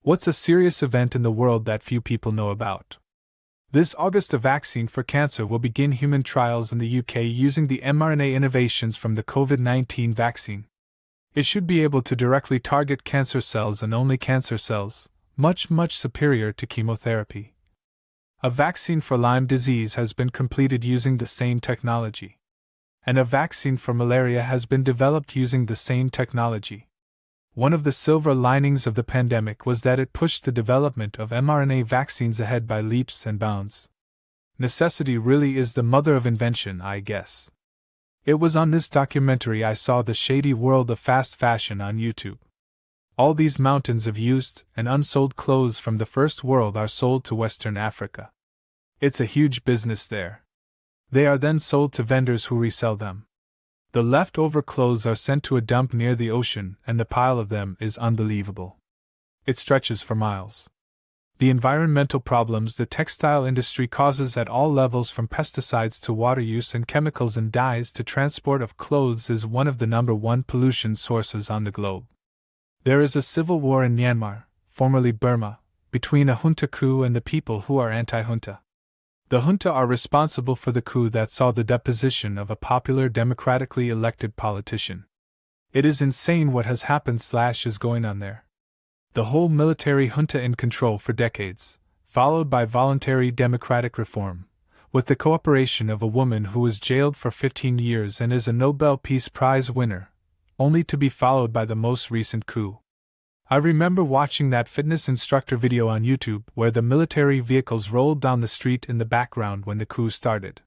What's a serious event in the world that few people know about? This August, a vaccine for cancer will begin human trials in the UK using the mRNA innovations from the COVID-19 vaccine. It should be able to directly target cancer cells and only cancer cells, much superior to chemotherapy. A vaccine for Lyme disease has been completed using the same technology. And a vaccine for malaria has been developed using the same technology. One of the silver linings of the pandemic was that it pushed the development of mRNA vaccines ahead by leaps and bounds. Necessity really is the mother of invention, I guess. It was on this documentary I saw the shady world of fast fashion on YouTube. All these mountains of used and unsold clothes from the first world are sold to Western Africa. It's a huge business there. They are then sold to vendors who resell them. The leftover clothes are sent to a dump near the ocean, and the pile of them is unbelievable. It stretches for miles. The environmental problems the textile industry causes at all levels, from pesticides to water use and chemicals and dyes to transport of clothes, is one of the #1 pollution sources on the globe. There is a civil war in Myanmar, formerly Burma, between a junta coup and the people who are anti-junta. The junta are responsible for the coup that saw the deposition of a popular democratically elected politician. It is insane what has happened / is going on there. The whole military junta in control for decades, followed by voluntary democratic reform, with the cooperation of a woman who was jailed for 15 years and is a Nobel Peace Prize winner, only to be followed by the most recent coup. I remember watching that fitness instructor video on YouTube where the military vehicles rolled down the street in the background when the coup started.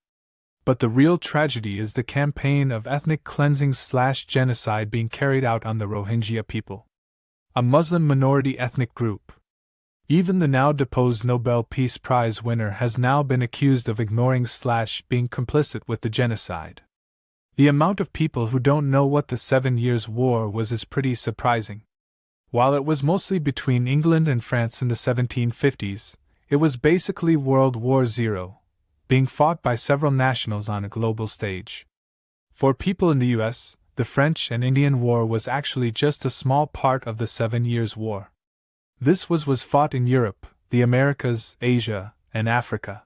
But the real tragedy is the campaign of ethnic cleansing / genocide being carried out on the Rohingya people, a Muslim minority ethnic group. Even the now deposed Nobel Peace Prize winner has now been accused of ignoring / being complicit with the genocide. The amount of people who don't know what the 7 Years' War was is pretty surprising. While it was mostly between England and France in the 1750s, it was basically World War II, being fought by several nationals on a global stage. For people in the US, the French and Indian War was actually just a small part of the 7 Years' War. This was fought in Europe, the Americas, Asia, and Africa.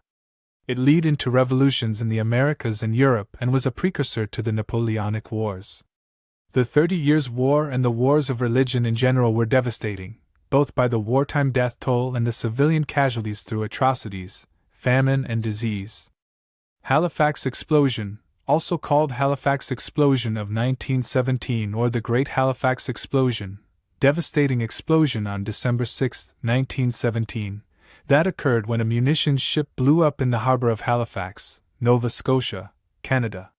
It led into revolutions in the Americas and Europe and was a precursor to the Napoleonic Wars. The 30 Years' War and the wars of religion in general were devastating, both by the wartime death toll and the civilian casualties through atrocities, famine, and disease. Halifax Explosion, also called Halifax Explosion of 1917 or the Great Halifax Explosion, devastating explosion on December 6, 1917, that occurred when a munitions ship blew up in the harbor of Halifax, Nova Scotia, Canada.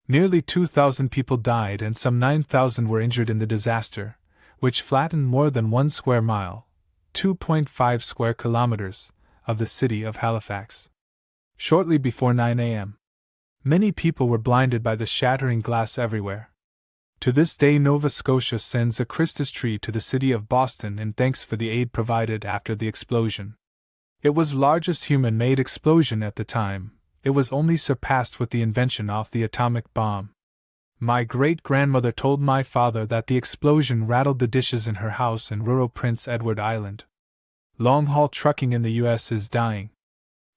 Nearly 2,000 people died and some 9,000 were injured in the disaster, which flattened more than 1 square mile, 2.5 square kilometers, of the city of Halifax. Shortly before 9 a.m., many people were blinded by the shattering glass everywhere. To this day, Nova Scotia sends a Christmas tree to the city of Boston in thanks for the aid provided after the explosion. It was the largest human-made explosion at the time. It was only surpassed with the invention of the atomic bomb. My great-grandmother told my father that the explosion rattled the dishes in her house in rural Prince Edward Island. Long-haul trucking in the U.S. is dying.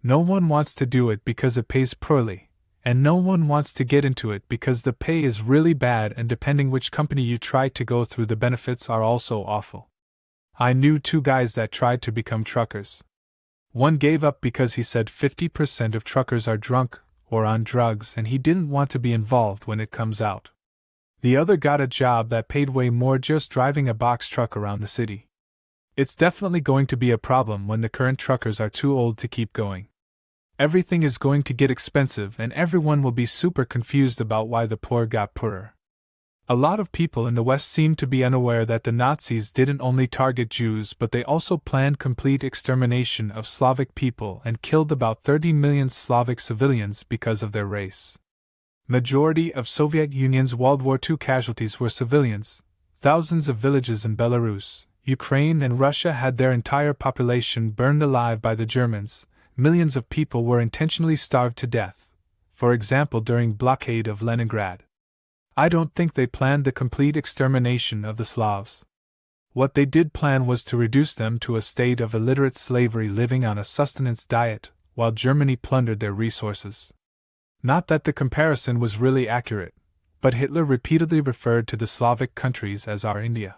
No one wants to do it because it pays poorly, and no one wants to get into it because the pay is really bad, and depending which company you try to go through, the benefits are also awful. I knew 2 guys that tried to become truckers. One gave up because he said 50% of truckers are drunk or on drugs and he didn't want to be involved when it comes out. The other got a job that paid way more just driving a box truck around the city. It's definitely going to be a problem when the current truckers are too old to keep going. Everything is going to get expensive and everyone will be super confused about why the poor got poorer. A lot of people in the West seem to be unaware that the Nazis didn't only target Jews but they also planned complete extermination of Slavic people and killed about 30 million Slavic civilians because of their race. Majority of Soviet Union's World War II casualties were civilians. Thousands of villages in Belarus, Ukraine and Russia had their entire population burned alive by the Germans. Millions of people were intentionally starved to death, for example during blockade of Leningrad. I don't think they planned the complete extermination of the Slavs. What they did plan was to reduce them to a state of illiterate slavery, living on a sustenance diet, while Germany plundered their resources. Not that the comparison was really accurate, but Hitler repeatedly referred to the Slavic countries as our India.